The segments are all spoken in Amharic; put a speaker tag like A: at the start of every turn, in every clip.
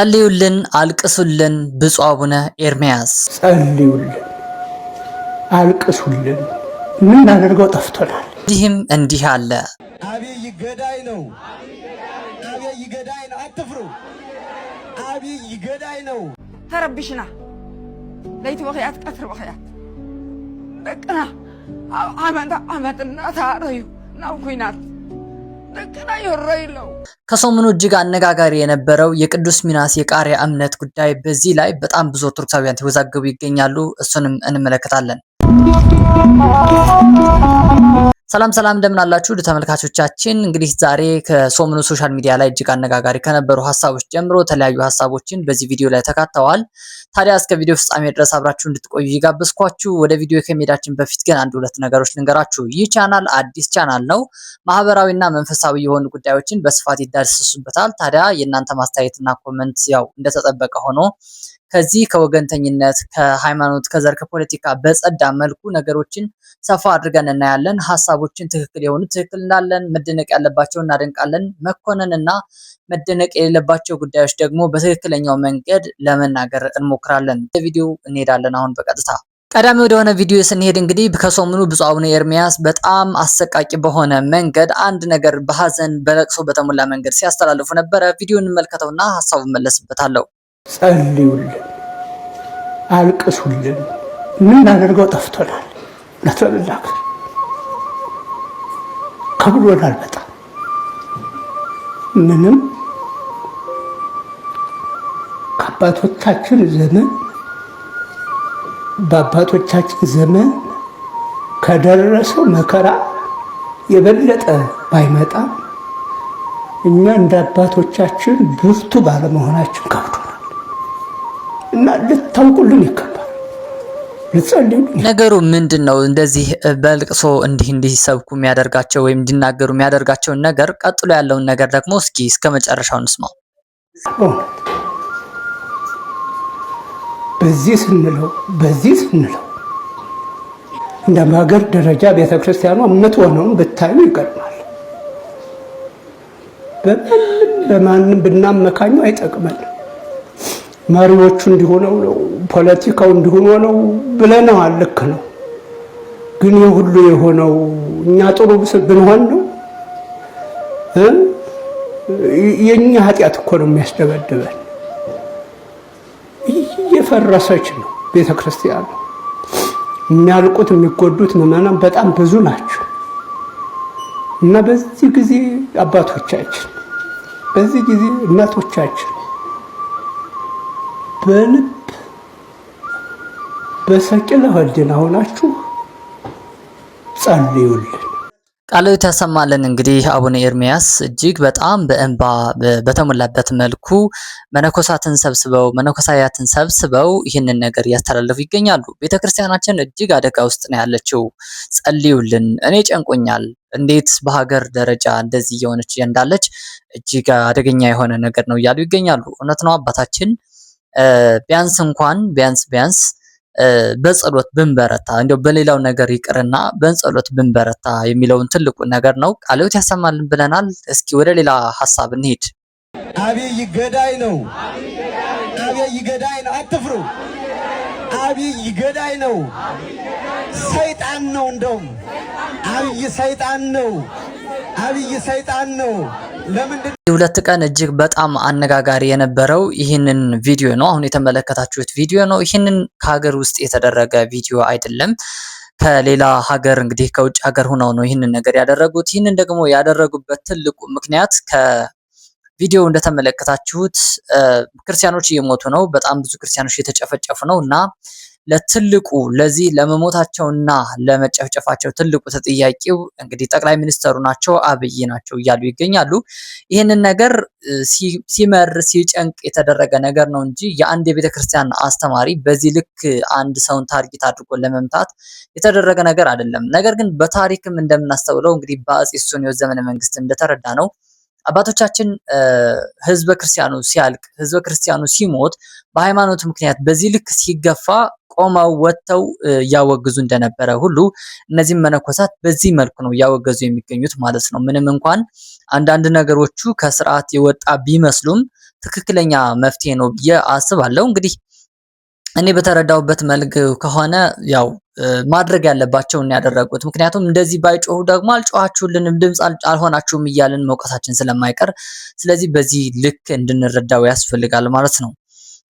A: ጸልዩልን አልቅሱልን ብፁዕ አቡነ ኤርምያስ
B: ጸልዩልን አልቅሱልን የምናደርገው ጠፍቶናል።
A: እንዲህ አለ።
C: አብይ ገዳይ ነው። አብይ ገዳይ ነው። አትፍሩ። አብይ ገዳይ ነው።
D: ተረብሽና ለይቲ ወኺያት ቀትር ወኺያት ደቅና አመጥና ታረዩ ናብ ኩናት ደቅና ይረይለው።
A: ከሰሞኑ እጅግ አነጋጋሪ የነበረው የቅዱስ ሚናስ የቃሪያ እምነት ጉዳይ፣ በዚህ ላይ በጣም ብዙ ኦርቶዶክሳውያን ተወዛገቡ ይገኛሉ። እሱንም እንመለከታለን። ሰላም እንደምን አላችሁ ተመልካቾቻችን። እንግዲህ ዛሬ ከሰሞኑ ሶሻል ሚዲያ ላይ እጅግ አነጋጋሪ ከነበሩ ሐሳቦች ጀምሮ የተለያዩ ሐሳቦችን በዚህ ቪዲዮ ላይ ተካተዋል። ታዲያ እስከ ቪዲዮ ፍጻሜ ድረስ አብራችሁ እንድትቆዩ ይጋብዝኳችሁ። ወደ ቪዲዮ ከመሄዳችን በፊት ግን አንድ ሁለት ነገሮች ልንገራችሁ። ይህ ቻናል አዲስ ቻናል ነው። ማህበራዊና መንፈሳዊ የሆኑ ጉዳዮችን በስፋት ይዳሰሱበታል። ታዲያ የእናንተ ማስተያየትና ኮሜንት ያው እንደተጠበቀ ሆኖ ከዚህ ከወገንተኝነት፣ ከሃይማኖት፣ ከዘር፣ ከፖለቲካ በጸዳ መልኩ ነገሮችን ሰፋ አድርገን እናያለን። ሐሳቦችን ትክክል የሆኑ ትክክል እንዳለን፣ መደነቅ ያለባቸው እናደንቃለን። መኮነንና መደነቅ የሌለባቸው ጉዳዮች ደግሞ በትክክለኛው መንገድ ለመናገር እንሞክራለን። ቪዲዮ እንሄዳለን። አሁን በቀጥታ ቀዳሚ ወደሆነ ቪዲዮ ስንሄድ እንግዲህ ከሰሞኑ ብፁዕ አቡነ ኤርምያስ በጣም አሰቃቂ በሆነ መንገድ አንድ ነገር በሐዘን በለቅሶ በተሞላ መንገድ ሲያስተላልፉ ነበረ። ቪዲዮ እንመልከተውና ሐሳቡን መለስበታለሁ።
B: ጸልዩልን አልቅሱልን የምናደርገው ጠፍቶናል። ለተላክ ከብሎናል። በጣም ምንም ከአባቶቻችን ዘመን በአባቶቻችን ዘመን ከደረሰው መከራ የበለጠ ባይመጣም እኛ እንደ አባቶቻችን ብርቱ ባለመሆናችን ከብዶናል እና ልታውቁልን ይገባል። ልትጸልዩልን።
A: ነገሩ ምንድነው? እንደዚህ በልቅሶ እንዲሰብኩ የሚያደርጋቸው ወይም እንዲናገሩ የሚያደርጋቸውን ነገር ቀጥሎ ያለውን ነገር ደግሞ እስኪ እስከ መጨረሻው እንስማው። በዚህ ስንለው እንደ ሀገር ደረጃ ቤተክርስቲያኗ የምትሆነውን ብታዩ ይገርማል። በማንም ብናመካኘው አይጠቅመንም። መሪዎቹ እንዲሆነው ነው፣ ፖለቲካው እንዲሆነው ነው ብለናል። ልክ ነው። ግን የሁሉ የሆነው እኛ ጥሩ ብንሆን ነው። የኛ ኃጢአት እኮ ነው የሚያስደበድበን። እየፈረሰች ነው ቤተክርስቲያኑ። የሚያልቁት የሚጎዱት ምዕመናን በጣም ብዙ ናቸው። እና በዚህ ጊዜ አባቶቻችን፣ በዚህ ጊዜ እናቶቻችን በልብ በሰቂለ ህሊና ሆናችሁ ጸልዩልን። ቃልዎት ያሰማልን። እንግዲህ አቡነ ኤርምያስ እጅግ በጣም በእንባ በተሞላበት መልኩ መነኮሳትን ሰብስበው መነኮሳያትን ሰብስበው ይህንን ነገር እያስተላለፉ ይገኛሉ። ቤተክርስቲያናችን እጅግ አደጋ ውስጥ ነው ያለችው። ጸልዩልን፣ እኔ ጨንቆኛል። እንዴት በሀገር ደረጃ እንደዚህ እየሆነች እንዳለች እጅግ አደገኛ የሆነ ነገር ነው እያሉ ይገኛሉ። እውነት ነው አባታችን። ቢያንስ በጸሎት ብንበረታ፣ እንደው በሌላው ነገር ይቅርና በጸሎት ብንበረታ የሚለውን ትልቁ ነገር ነው። ቃልዎት ያሰማልን ብለናል። እስኪ ወደ ሌላ ሐሳብ እንሂድ።
C: አብይ ገዳይ ነው። አብይ ገዳይ ነው። አትፍሩ። አብይ ገዳይ ነው። ሰይጣን ነው። እንደውም አብይ ሰይጣን ነው። አብይ ሰይጣን ነው። ለምንድን
A: የሁለት ቀን እጅግ በጣም አነጋጋሪ የነበረው ይህንን ቪዲዮ ነው። አሁን የተመለከታችሁት ቪዲዮ ነው። ይህንን ከሀገር ውስጥ የተደረገ ቪዲዮ አይደለም። ከሌላ ሀገር እንግዲህ ከውጭ ሀገር ሆነው ነው ይህንን ነገር ያደረጉት። ይህንን ደግሞ ያደረጉበት ትልቁ ምክንያት ከቪዲዮ እንደተመለከታችሁት ክርስቲያኖች እየሞቱ ነው። በጣም ብዙ ክርስቲያኖች እየተጨፈጨፉ ነው እና ለዚህ ለመሞታቸውና ለመጨፍጨፋቸው ትልቁ ተጠያቂው እንግዲህ ጠቅላይ ሚኒስተሩ ናቸው፣ አብይ ናቸው እያሉ ይገኛሉ። ይህንን ነገር ሲጨንቅ የተደረገ ነገር ነው እንጂ የአንድ የቤተክርስቲያን አስተማሪ በዚህ ልክ አንድ ሰውን ታርጌት አድርጎ ለመምታት የተደረገ ነገር አይደለም። ነገር ግን በታሪክም እንደምናስተውለው እንግዲህ በአፄ ሱስንዮስ ዘመነ መንግስት እንደተረዳ ነው አባቶቻችን ህዝበ ክርስቲያኑ ሲያልቅ ህዝበ ክርስቲያኑ ሲሞት በሃይማኖት ምክንያት በዚህ ልክ ሲገፋ ቆመው ወጥተው ያወግዙ እንደነበረ ሁሉ እነዚህም መነኮሳት በዚህ መልኩ ነው ያወገዙ የሚገኙት ማለት ነው። ምንም እንኳን አንዳንድ ነገሮቹ ከስርዓት የወጣ ቢመስሉም ትክክለኛ መፍትሄ ነው ብዬ አስባለሁ። እንግዲህ እኔ በተረዳውበት መልክ ከሆነ ያው ማድረግ ያለባቸውን ያደረጉት። ምክንያቱም እንደዚህ ባይጮሁ ደግሞ አልጮሃችሁልንም፣ ድምጽ አልሆናችሁም እያልን መውቀሳችን ስለማይቀር ስለዚህ በዚህ ልክ እንድንረዳው ያስፈልጋል ማለት ነው።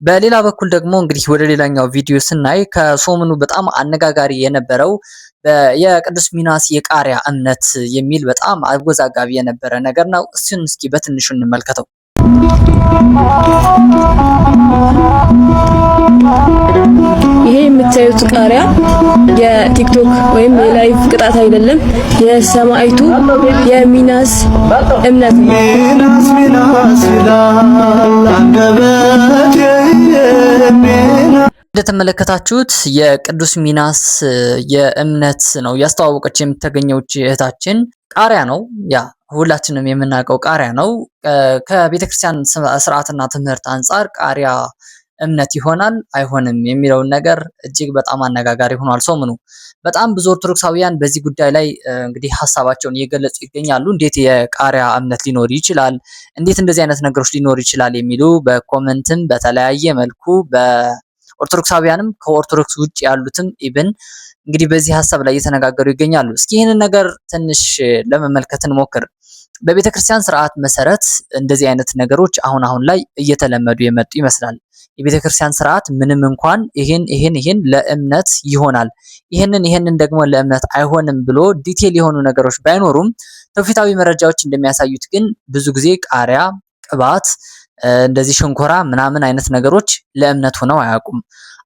A: በሌላ በኩል ደግሞ እንግዲህ ወደ ሌላኛው ቪዲዮ ስናይ ከሰሞኑ በጣም አነጋጋሪ የነበረው የቅዱስ ሚናስ የቃሪያ እምነት የሚል በጣም አወዛጋቢ የነበረ ነገር ነው። እሱን እስኪ በትንሹ እንመልከተው።
E: ይሄ የምታዩት ቃሪያ የቲክቶክ ወይም የላይቭ ቅጣት አይደለም፣ የሰማዕቱ የሚናስ እምነት ነው።
A: እንደተመለከታችሁት የቅዱስ ሚናስ የእምነት ነው ያስተዋወቀች የምትገኘው እህታችን። ቃሪያ ነው፣ ያ ሁላችንም የምናውቀው ቃሪያ ነው። ከቤተክርስቲያን ስርዓትና ትምህርት አንጻር ቃሪያ እምነት ይሆናል አይሆንም የሚለውን ነገር እጅግ በጣም አነጋጋሪ ሆኗል ሰሞኑ። በጣም ብዙ ኦርቶዶክሳውያን በዚህ ጉዳይ ላይ እንግዲህ ሀሳባቸውን እየገለጹ ይገኛሉ። እንዴት የቃሪያ እምነት ሊኖር ይችላል? እንዴት እንደዚህ አይነት ነገሮች ሊኖር ይችላል? የሚሉ በኮመንትም በተለያየ መልኩ በኦርቶዶክሳውያንም ከኦርቶዶክስ ውጭ ያሉትም ኢብን እንግዲህ በዚህ ሀሳብ ላይ እየተነጋገሩ ይገኛሉ። እስኪ ይህንን ነገር ትንሽ ለመመልከት እንሞክር። በቤተክርስቲያን ስርዓት መሰረት እንደዚህ አይነት ነገሮች አሁን ላይ እየተለመዱ የመጡ ይመስላል። የቤተክርስቲያን ስርዓት ምንም እንኳን ይሄን ለእምነት ይሆናል ይሄንን ደግሞ ለእምነት አይሆንም ብሎ ዲቴል የሆኑ ነገሮች ባይኖሩም ትውፊታዊ መረጃዎች እንደሚያሳዩት ግን ብዙ ጊዜ ቃሪያ፣ ቅባት፣ እንደዚህ ሸንኮራ ምናምን አይነት ነገሮች ለእምነት ሆነው አያውቁም።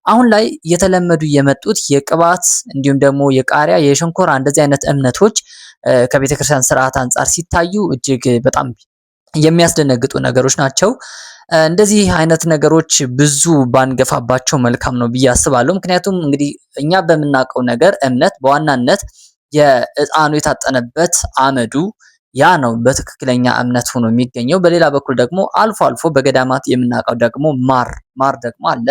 A: አሁን ላይ እየተለመዱ የመጡት የቅባት እንዲሁም ደግሞ የቃሪያ፣ የሸንኮራ እንደዚህ አይነት እምነቶች ከቤተክርስቲያን ስርዓት አንጻር ሲታዩ እጅግ በጣም የሚያስደነግጡ ነገሮች ናቸው። እንደዚህ አይነት ነገሮች ብዙ ባንገፋባቸው መልካም ነው ብዬ አስባለሁ። ምክንያቱም እንግዲህ እኛ በምናውቀው ነገር እምነት በዋናነት የዕጣኑ የታጠነበት አመዱ ያ ነው በትክክለኛ እምነት ሆኖ የሚገኘው። በሌላ በኩል ደግሞ አልፎ አልፎ በገዳማት የምናውቀው ደግሞ ማር ደግሞ አለ።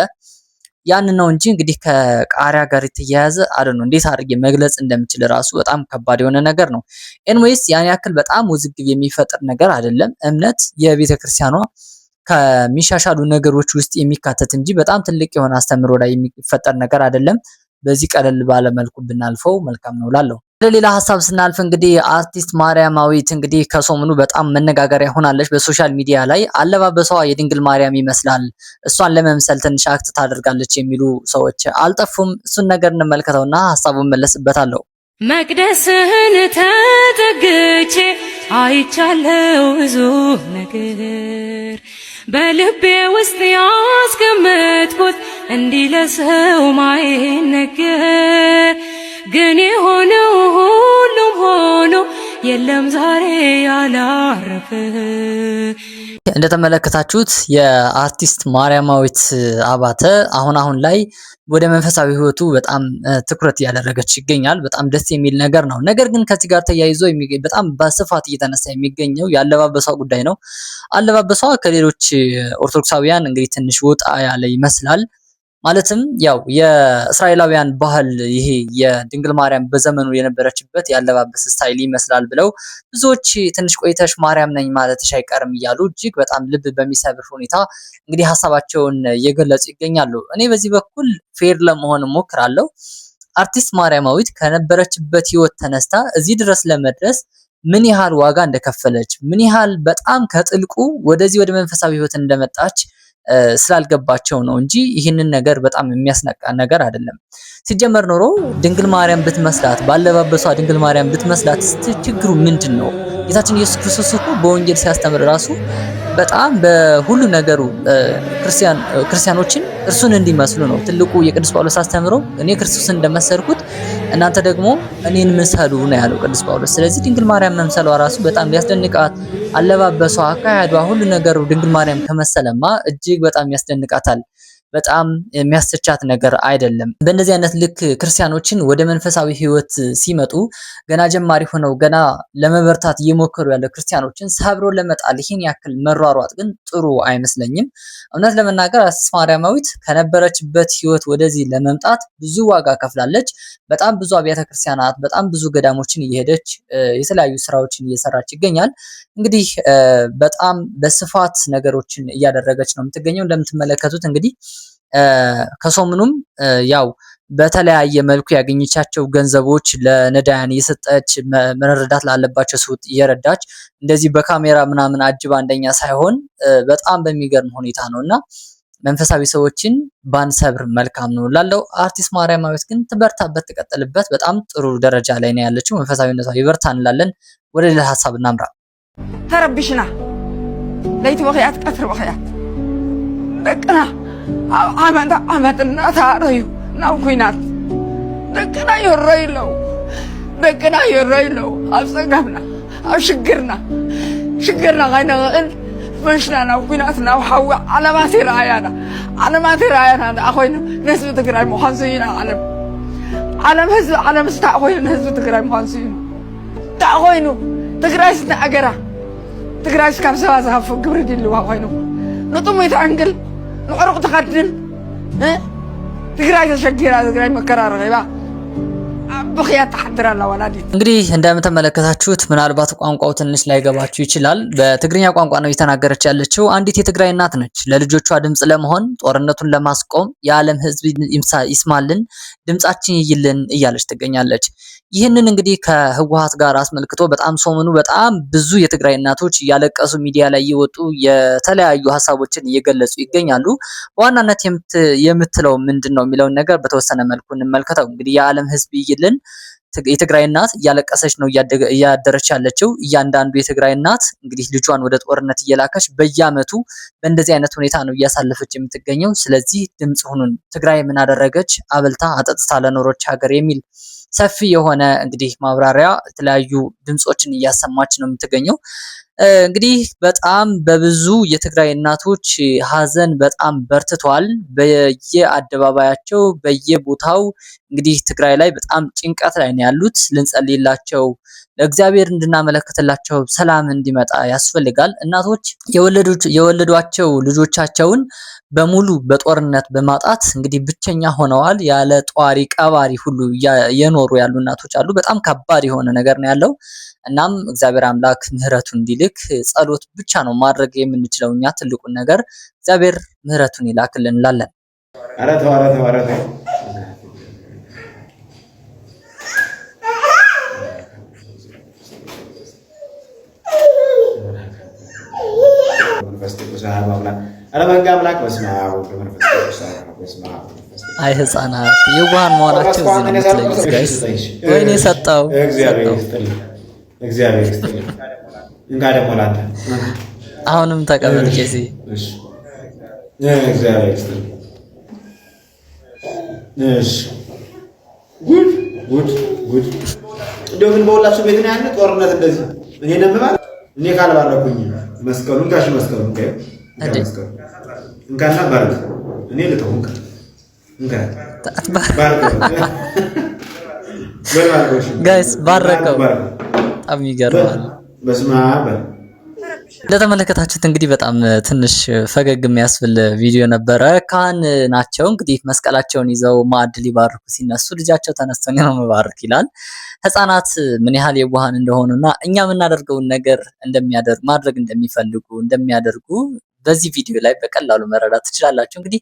A: ያን ነው እንጂ እንግዲህ ከቃሪያ ጋር የተያያዘ አይደለም። እንዴት አድርጌ መግለጽ እንደምችል ራሱ በጣም ከባድ የሆነ ነገር ነው። ኤንዌይስ ያን ያክል በጣም ውዝግብ የሚፈጥር ነገር አይደለም። እምነት የቤተክርስቲያኗ ከሚሻሻሉ ነገሮች ውስጥ የሚካተት እንጂ በጣም ትልቅ የሆነ አስተምሮ ላይ የሚፈጠር ነገር አይደለም። በዚህ ቀለል ባለ መልኩ ብናልፈው መልካም ነው ላለው። ለሌላ ሀሳብ ስናልፍ እንግዲህ አርቲስት ማርያማዊት እንግዲህ ከሰሞኑ በጣም መነጋገሪያ ሆናለች። በሶሻል ሚዲያ ላይ አለባበሷ የድንግል ማርያም ይመስላል፣ እሷን ለመምሰል ትንሽ አክት ታደርጋለች የሚሉ ሰዎች አልጠፉም። እሱን ነገር እንመልከተውና ሀሳቡን መለስበታለሁ።
F: መቅደስህን ተጠግቼ አይቻለው ብዙ ነገር በልቤ ውስጥ ያስቀመጥኩት እንዲህ ለሰው ማይነገር ግን የሆነው ሁሉም ሆኖ የለም ዛሬ ያላረፈ።
A: እንደተመለከታችሁት የአርቲስት ማርያማዊት አባተ አሁን ላይ ወደ መንፈሳዊ ህይወቱ በጣም ትኩረት እያደረገች ይገኛል። በጣም ደስ የሚል ነገር ነው። ነገር ግን ከዚህ ጋር ተያይዞ በጣም በስፋት እየተነሳ የሚገኘው የአለባበሷ ጉዳይ ነው። አለባበሷ ከሌሎች ኦርቶዶክሳውያን እንግዲህ ትንሽ ወጣ ያለ ይመስላል። ማለትም ያው የእስራኤላውያን ባህል ይሄ የድንግል ማርያም በዘመኑ የነበረችበት ያለባበስ ስታይል ይመስላል ብለው ብዙዎች ትንሽ ቆይተሽ ማርያም ነኝ ማለትሽ አይቀርም እያሉ እጅግ በጣም ልብ በሚሰብር ሁኔታ እንግዲህ ሀሳባቸውን እየገለጹ ይገኛሉ። እኔ በዚህ በኩል ፌር ለመሆን ሞክራለሁ። አርቲስት ማርያማዊት ከነበረችበት ህይወት ተነስታ እዚህ ድረስ ለመድረስ ምን ያህል ዋጋ እንደከፈለች ምን ያህል በጣም ከጥልቁ ወደዚህ ወደ መንፈሳዊ ህይወት እንደመጣች ስላልገባቸው ነው እንጂ ይህንን ነገር በጣም የሚያስነቃ ነገር አይደለም። ሲጀመር ኖሮ ድንግል ማርያም ብትመስላት ባለባበሷ ድንግል ማርያም ብትመስላት ችግሩ ምንድነው? ጌታችን ኢየሱስ ክርስቶስ እኮ በወንጌል ሲያስተምር ራሱ በጣም በሁሉ ነገሩ ክርስቲያኖችን እርሱን እንዲመስሉ ነው ትልቁ የቅዱስ ጳውሎስ አስተምሮ። እኔ ክርስቶስን እንደመሰልኩት እናንተ ደግሞ እኔን ምሰሉ ነው ያለው ቅዱስ ጳውሎስ። ስለዚህ ድንግል ማርያም መምሰሏ ራሱ በጣም ያስደንቃት። አለባበሷ፣ አካሄዷ፣ ሁሉ ነገሩ ድንግል ማርያም ከመሰለማ እጅግ በጣም ያስደንቃታል። በጣም የሚያስቸቻት ነገር አይደለም። በእንደዚህ አይነት ልክ ክርስቲያኖችን ወደ መንፈሳዊ ህይወት ሲመጡ ገና ጀማሪ ሆነው ገና ለመበርታት እየሞከሩ ያለ ክርስቲያኖችን ሰብሮ ለመጣል ይህን ያክል መሯሯጥ ግን ጥሩ አይመስለኝም። እውነት ለመናገር አርቲስት ማርያማዊት ከነበረችበት ህይወት ወደዚህ ለመምጣት ብዙ ዋጋ ከፍላለች። በጣም ብዙ አብያተ ክርስቲያናት፣ በጣም ብዙ ገዳሞችን እየሄደች የተለያዩ ስራዎችን እየሰራች ይገኛል። እንግዲህ በጣም በስፋት ነገሮችን እያደረገች ነው የምትገኘው። እንደምትመለከቱት እንግዲህ ከሰሞኑም ያው በተለያየ መልኩ ያገኘቻቸው ገንዘቦች ለነዳያን እየሰጠች መረዳት ላለባቸው ሰው እየረዳች እንደዚህ በካሜራ ምናምን አጅባ አንደኛ ሳይሆን በጣም በሚገርም ሁኔታ ነውና መንፈሳዊ ሰዎችን ባንሰብር መልካም ነው ላለው አርቲስት ማርያማዊት ግን ትበርታበት፣ ትቀጥልበት። በጣም ጥሩ ደረጃ ላይ ነው ያለችው። መንፈሳዊነቷ ይበርታ እንላለን። ወደ ሌላ ሐሳብ እናምራ።
D: ተረብሽና ለይቲ ወኺያት ቀትር ወኺያት ደቅና ዓመትና ታረዩ ናብ ኩናት ደቅና ይረይለው ኣብ ፀገምና ኣብ ሽግርና ከይንኽእል መሽና ናብ ኩናት ናብ ሓዊ ዓለማት ይረኣያና ንኣ ኮይኑ ንህዝቢ ትግራይ ምዃን ስዩና ዓለም ስታዕ ኮይኑ ንህዝቢ ትግራይ ምዃን ስዩኑ እንታይ ኮይኑ ትግራይ ስናኣገራ ትግራይ ካብ ሰባ ዝሃፍእ ግብሪ ድልዋ ኮይኑ ንጥሙይ ትዕንግል ንዕሩቕ ትኸድን ትግራይ ተሸጊራ ትግራይ መከራ ረኺባ ብኽያት ተሓድር ኣላ ወላዲት። እንግዲህ እንደምትመለከታችሁት ምናልባት ቋንቋው ትንሽ ላይገባችሁ ይችላል። በትግርኛ ቋንቋ ነው እየተናገረች ያለችው። አንዲት የትግራይ እናት ነች። ለልጆቿ ድምጽ ለመሆን ጦርነቱን ለማስቆም የዓለም ሕዝብ ይስማልን፣ ድምጻችን ይይልን እያለች ትገኛለች። ይህንን እንግዲህ ከህወሓት ጋር አስመልክቶ በጣም ሰሞኑ በጣም ብዙ የትግራይ እናቶች እያለቀሱ ሚዲያ ላይ እየወጡ የተለያዩ ሀሳቦችን እየገለጹ ይገኛሉ። በዋናነት የምትለው ምንድነው የሚለውን ነገር በተወሰነ መልኩ እንመልከተው። እንግዲህ የዓለም ሕዝብ ይይልን፣ የትግራይ እናት እያለቀሰች ነው እያደረች ያለችው። እያንዳንዱ የትግራይ እናት እንግዲህ ልጇን ወደ ጦርነት እየላከች በየአመቱ በእንደዚህ አይነት ሁኔታ ነው እያሳለፈች የምትገኘው። ስለዚህ ድምጽ ሁኑን፣ ትግራይ ምን አደረገች? አበልታ አጠጥታ ለኖሮች ሀገር የሚል ሰፊ የሆነ እንግዲህ ማብራሪያ የተለያዩ ድምጾችን እያሰማች ነው የምትገኘው። እንግዲህ በጣም በብዙ የትግራይ እናቶች ሀዘን በጣም በርትቷል። በየአደባባያቸው በየቦታው እንግዲህ ትግራይ ላይ በጣም ጭንቀት ላይ ነው ያሉት። ልንጸልይላቸው፣ ለእግዚአብሔር እንድናመለክትላቸው ሰላም እንዲመጣ ያስፈልጋል። እናቶች የወለዷቸው ልጆቻቸውን በሙሉ በጦርነት በማጣት እንግዲህ ብቸኛ ሆነዋል። ያለ ጧሪ ቀባሪ ሁሉ የኖሩ ያሉ እናቶች አሉ። በጣም ከባድ የሆነ ነገር ነው ያለው። እናም እግዚአብሔር አምላክ ምህረቱን እንዲልክ ጸሎት ብቻ ነው ማድረግ የምንችለው እኛ። ትልቁን ነገር እግዚአብሔር ምህረቱን ይላክልን እንላለን። አይ ህፃናት የዋሃን መሆናቸው እዚህ ነው የምትለዩት ጋይስ። ወይኔ ሰጠው እግዚአብሔር ይስጥልኝ። እንጋ ደግሞ ላንተ አሁንም ተቀበል ኬሲ። እግዚአብሔር ይስጥልኝ። እሺ ጉድ እንደው ግን በሁላችሁ ቤት ነው ያለ ጦርነት እንደዚህ እኔ ነምባል እኔ ካልባረኩኝ መስቀሉን ጋሽ መስቀሉን መስቀሉ እንካና ባርክ እኔ ልተውንካ እንካ ጋይስ ባረከው። በጣም ይገርማል። በስመ አብ። እንደተመለከታችሁት እንግዲህ በጣም ትንሽ ፈገግ የሚያስብል ቪዲዮ ነበረ። ካህን ናቸው እንግዲህ መስቀላቸውን ይዘው ማዕድ ሊባርኩ ሲነሱ ልጃቸው ተነስቶ ነው መባረክ ይላል። ህፃናት ምን ያህል የዋሃን እንደሆኑና እኛ የምናደርገውን ነገር ማድረግ እንደሚያደርጉ በዚህ ቪዲዮ ላይ በቀላሉ መረዳት ትችላላችሁ። እንግዲህ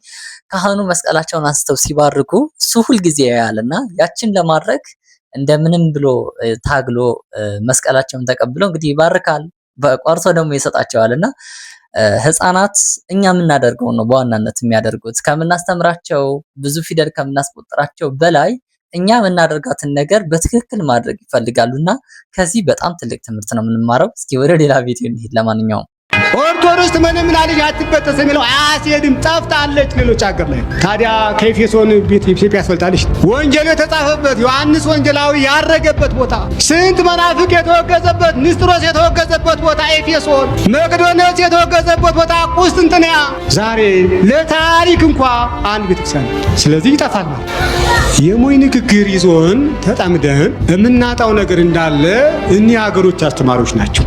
D: ካህኑ መስቀላቸውን አንስተው ሲባርኩ እሱ ሁልጊዜ ያያልና ያችን ለማድረግ እንደምንም ብሎ ታግሎ መስቀላቸውን ተቀብሎ እንግዲህ ይባርካል። በቋርሶ ደግሞ ይሰጣቸዋልና ህፃናት እኛ የምናደርገው ነው በዋናነት የሚያደርጉት። ከምናስተምራቸው ብዙ ፊደል ከምናስቆጥራቸው በላይ እኛ የምናደርጋትን ነገር በትክክል ማድረግ ይፈልጋሉና ከዚህ በጣም ትልቅ ትምህርት ነው የምንማረው። እስኪ ወደ ሌላ ቪዲዮ እንሂድ። ለማንኛውም
G: ኦርቶዶክስ ትመነምናለች አትበጠስ የሚለው አያስሄድም፣ ጠፍታለች ሌሎች ሀገር ላይ። ታዲያ ከኤፌሶን ቤት ኢትዮጵያ ያስፈልጣለች። ወንጌሉ የተጻፈበት ዮሐንስ ወንጌላዊ ያረገበት ቦታ፣ ስንት መናፍቅ የተወገዘበት፣ ንስጥሮስ የተወገዘበት ቦታ ኤፌሶን፣ መቅዶኒዎስ የተወገዘበት ቦታ ቁስጥንጥንያ፣ ዛሬ ለታሪክ እንኳ አንድ ቤተክርስቲያን። ስለዚህ ይጠፋል። የሞኝ ንግግር ይዞን ተጠምደን የምናጣው ነገር እንዳለ እኒህ ሀገሮች አስተማሪዎች ናቸው።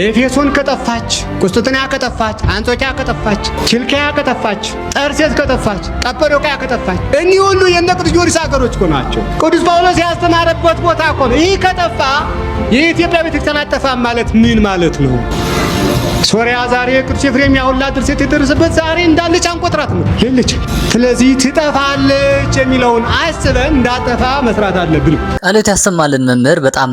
G: ኤፌሶን ከጠፋች፣ ቁስጥንጥንያ ከጠፋች፣ አንጾኪያ ከጠፋች፣ ኪልቅያ ከጠፋች፣ ጠርሴስ ከጠፋች፣ ቀጰዶቅያ ከጠፋች፣ እኒህ ሁሉ የእነ ቅዱስ ጊዮርጊስ ሀገሮች እኮ ናቸው። ቅዱስ ጳውሎስ ያስተማረበት ቦታ እኮ ነው። ይህ ከጠፋ የኢትዮጵያ ቤተክርስቲያን አጠፋም ማለት ምን ማለት ነው? ሶሪያ ዛሬ ቅዱስ ኤፍሬም ያሁላ ድርሰት የደረሰበት ዛሬ እንዳለች አንቆጥራት ነው የለች። ስለዚህ ትጠፋለች የሚለውን አስበን እንዳጠፋ መስራት አለብን።
A: ቃልዎት ያሰማልን መምህር። በጣም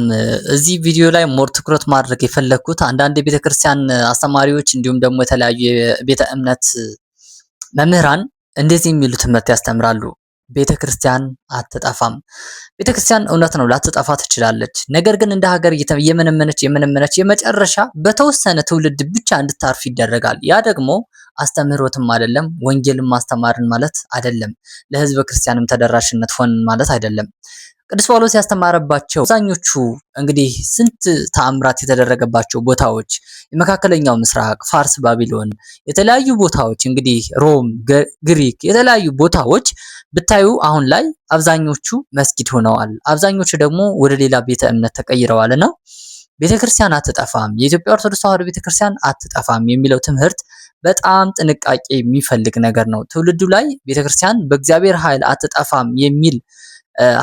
A: እዚህ ቪዲዮ ላይ ሞር ትኩረት ማድረግ የፈለግኩት አንዳንድ የቤተክርስቲያን አስተማሪዎች እንዲሁም ደግሞ የተለያዩ የቤተ እምነት መምህራን እንደዚህ የሚሉ ትምህርት ያስተምራሉ። ቤተክርስቲያን አትጠፋም። ቤተክርስቲያን እውነት ነው ላትጠፋ ትችላለች። ነገር ግን እንደ ሀገር የመነመነች የመጨረሻ በተወሰነ ትውልድ ብቻ እንድታርፍ ይደረጋል። ያ ደግሞ አስተምህሮትም አይደለም፣ ወንጌልም ማስተማርን ማለት አይደለም፣ ለህዝበ ክርስቲያንም ተደራሽነት ሆን ማለት አይደለም። ቅዱስ ጳውሎስ ያስተማረባቸው አብዛኞቹ እንግዲህ ስንት ተአምራት የተደረገባቸው ቦታዎች የመካከለኛው ምስራቅ፣ ፋርስ፣ ባቢሎን፣ የተለያዩ ቦታዎች እንግዲህ ሮም፣ ግሪክ፣ የተለያዩ ቦታዎች ብታዩ አሁን ላይ አብዛኞቹ መስጊድ ሆነዋል። አብዛኞቹ ደግሞ ወደ ሌላ ቤተ እምነት ተቀይረዋልና ቤተክርስቲያን አትጠፋም፣ የኢትዮጵያ ኦርቶዶክስ ተዋሕዶ ቤተክርስቲያን አትጠፋም የሚለው ትምህርት በጣም ጥንቃቄ የሚፈልግ ነገር ነው። ትውልዱ ላይ ቤተክርስቲያን በእግዚአብሔር ኃይል አትጠፋም የሚል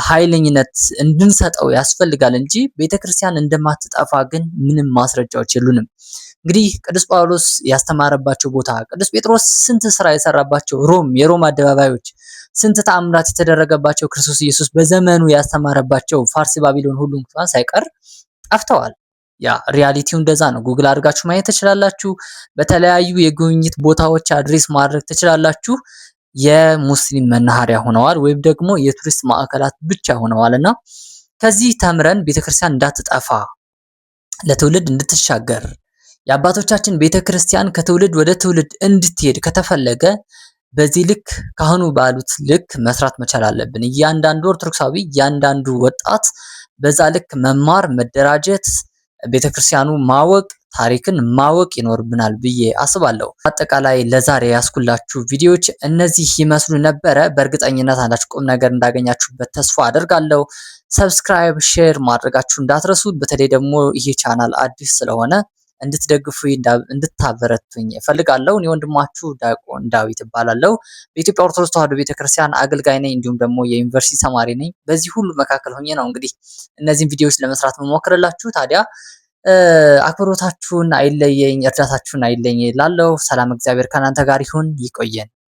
A: ኃይለኝነት እንድንሰጠው ያስፈልጋል እንጂ ቤተክርስቲያን እንደማትጠፋ ግን ምንም ማስረጃዎች የሉንም። እንግዲህ ቅዱስ ጳውሎስ ያስተማረባቸው ቦታ፣ ቅዱስ ጴጥሮስ ስንት ስራ የሰራባቸው ሮም፣ የሮም አደባባዮች፣ ስንት ተአምራት የተደረገባቸው ክርስቶስ ኢየሱስ በዘመኑ ያስተማረባቸው ፋርስ፣ ባቢሎን ሁሉ እንኳን ሳይቀር ጠፍተዋል። ያ ሪያሊቲው እንደዛ ነው። ጉግል አድርጋችሁ ማየት ትችላላችሁ። በተለያዩ የጉብኝት ቦታዎች አድሬስ ማድረግ ትችላላችሁ። የሙስሊም መናኸሪያ ሆነዋል ወይም ደግሞ የቱሪስት ማዕከላት ብቻ ሆነዋልና ከዚህ ተምረን ቤተክርስቲያን እንዳትጠፋ ለትውልድ እንድትሻገር የአባቶቻችን ቤተክርስቲያን ከትውልድ ወደ ትውልድ እንድትሄድ ከተፈለገ በዚህ ልክ ካህኑ ባሉት ልክ መስራት መቻል አለብን። እያንዳንዱ ኦርቶዶክሳዊ፣ እያንዳንዱ ወጣት በዛ ልክ መማር፣ መደራጀት፣ ቤተክርስቲያኑ ማወቅ፣ ታሪክን ማወቅ ይኖርብናል ብዬ አስባለሁ። አጠቃላይ ለዛሬ ያስኩላችሁ ቪዲዮዎች እነዚህ ይመስሉ ነበረ። በእርግጠኝነት አንዳች ቁም ነገር እንዳገኛችሁበት ተስፋ አደርጋለሁ። ሰብስክራይብ፣ ሼር ማድረጋችሁ እንዳትረሱ። በተለይ ደግሞ ይሄ ቻናል አዲስ ስለሆነ እንድትደግፉኝ እንድታበረቱኝ እፈልጋለሁ። እኔ ወንድማችሁ ዲያቆን ዳዊት እባላለሁ። በኢትዮጵያ ኦርቶዶክስ ተዋሕዶ ቤተክርስቲያን አገልጋይ ነኝ፣ እንዲሁም ደግሞ የዩኒቨርሲቲ ተማሪ ነኝ። በዚህ ሁሉ መካከል ሆኜ ነው እንግዲህ እነዚህን ቪዲዮዎች ለመስራት መሞክርላችሁ። ታዲያ አክብሮታችሁን አይለየኝ፣ እርዳታችሁን አይለየኝ እላለሁ። ሰላም እግዚአብሔር ከእናንተ ጋር ይሁን። ይቆየን።